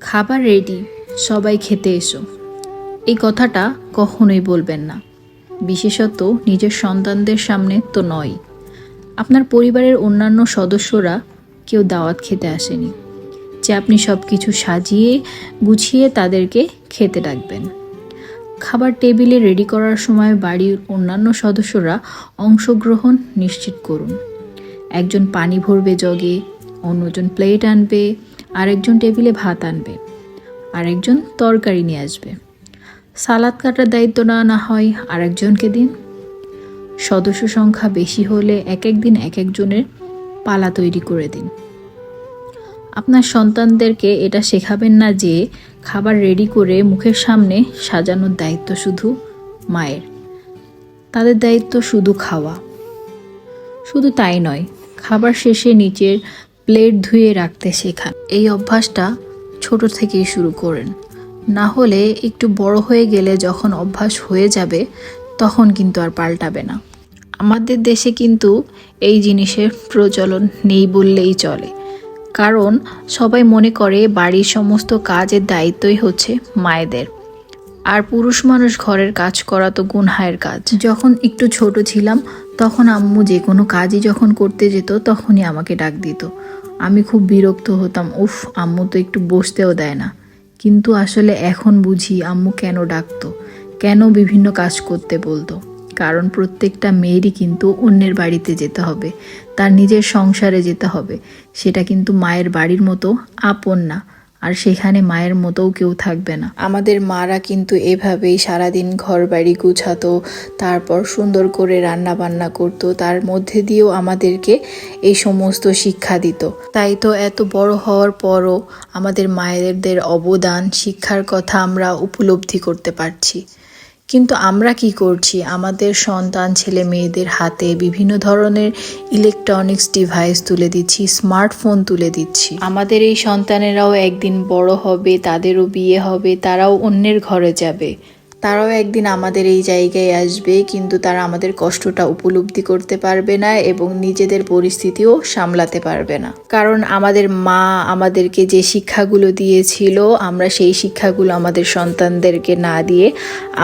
খাবার রেডি, সবাই খেতে এসো, এই কথাটা কখনোই বলবেন না, বিশেষত নিজের সন্তানদের সামনে তো নয়। আপনার পরিবারের অন্যান্য সদস্যরা কেউ দাওয়াত খেতে আসেনি যে আপনি সব কিছু সাজিয়ে গুছিয়ে তাদেরকে খেতে ডাকবেন। খাবার টেবিলে রেডি করার সময় বাড়ির অন্যান্য সদস্যরা অংশগ্রহণ নিশ্চিত করুন। একজন পানি ভরবে জগে, অন্যজন প্লেট আনবে, আরেকজন টেবিলে ভাত আনবে, আরেকজন তরকারি নিয়ে আসবে। সালাদ কাটার দায়িত্ব না হয় আরেকজনকে দিন। সদস্য সংখ্যা বেশি হলে এক একদিন এক একজনের পালা তৈরি করে দিন। আপনার সন্তানদেরকে এটা শেখাবেন না যে খাবার রেডি করে মুখের সামনে সাজানোর দায়িত্ব শুধু মায়ের। তাদের দায়িত্ব শুধু খাওয়া। শুধু তাই নয়, খাবার শেষে নিচের প্লেট ধুয়ে রাখতে শেখান। এই অভ্যাসটা ছোট থেকেই শুরু করেন, না হলে একটু বড় হয়ে গেলে যখন অভ্যাস হয়ে যাবে তখন কিন্তু আর পাল্টাবে না। আমাদের দেশে কিন্তু এই জিনিসের প্রচলন নেই বললেই চলে, কারণ সবাই মনে করে বাড়ির সমস্ত কাজের দায়িত্বই হচ্ছে মায়েদের, আর পুরুষ মানুষ ঘরের কাজ করা তো গুনহায়ের কাজ। যখন একটু ছোট ছিলাম তখন আম্মু যে কোনো কাজই যখন করতে যেত তখনই আমাকে ডাক দিত। আমি খুব বিরক্ত হতাম, উফ আম্মু তো একটু বসতেও দেয় না। কিন্তু আসলে এখন বুঝি আম্মু কেন ডাকতো, কেন বিভিন্ন কাজ করতে বলতো। কারণ প্রত্যেকটা মেয়েরই কিন্তু অন্যের বাড়িতে যেতে হবে, তার নিজের সংসারে যেতে হবে। সেটা কিন্তু মায়ের বাড়ির মতো আপন না, আর সেখানে মায়ের মতোও কেউ থাকবে না। আমাদের মারা কিন্তু এভাবেই সারাদিন ঘর বাড়ি গুছাতো, তারপর সুন্দর করে রান্না বান্না করতো, তার মধ্যে দিয়েও আমাদেরকে এই সমস্ত শিক্ষা দিত। তাই তো এত বড় হওয়ার পরও আমাদের মায়েদের অবদান, শিক্ষার কথা আমরা উপলব্ধি করতে পারছি। কিন্তু আমরা কি করছি, আমাদের সন্তান ছেলে মেয়েদের হাতে বিভিন্ন ধরনের ইলেকট্রনিক্স ডিভাইস তুলে দিচ্ছি, স্মার্টফোন তুলে দিচ্ছি। আমাদের এই সন্তানেরাও একদিন বড় হবে, তাদেরও বিয়ে হবে, তারাও অন্যের ঘরে যাবে, তারাও একদিন আমাদের এই জায়গায় আসবে, কিন্তু তারা আমাদের কষ্টটা উপলব্ধি করতে পারবে না এবং নিজেদের পরিস্থিতিও সামলাতে পারবে না। কারণ আমাদের মা আমাদেরকে যে শিক্ষাগুলো দিয়েছিল, আমরা সেই শিক্ষাগুলো আমাদের সন্তানদেরকে না দিয়ে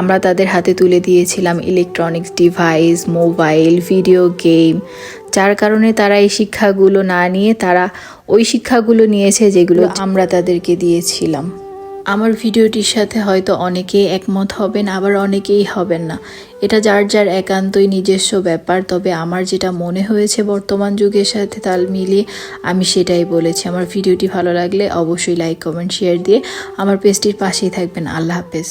আমরা তাদের হাতে তুলে দিয়েছিলাম electronics device, mobile, video game, যার কারণে তারা এই শিক্ষাগুলো না নিয়ে তারা ওই শিক্ষাগুলো নিয়েছে যেগুলো আমরা তাদেরকে দিয়েছিলাম। আমার ভিডিওটির সাথে হয়তো অনেকেই একমত হবেন, আবার অনেকেই হবেন না। এটা যার যার একান্তই নিজস্ব ব্যাপার। তবে আমার যেটা মনে হয়েছে বর্তমান যুগের সাথে তাল মিলিয়ে আমি সেটাই বলেছি। আমার ভিডিওটি ভালো লাগলে অবশ্যই লাইক, কমেন্ট, শেয়ার দিয়ে আমার পেজটির পাশেই থাকবেন। আল্লাহ হাফেজ।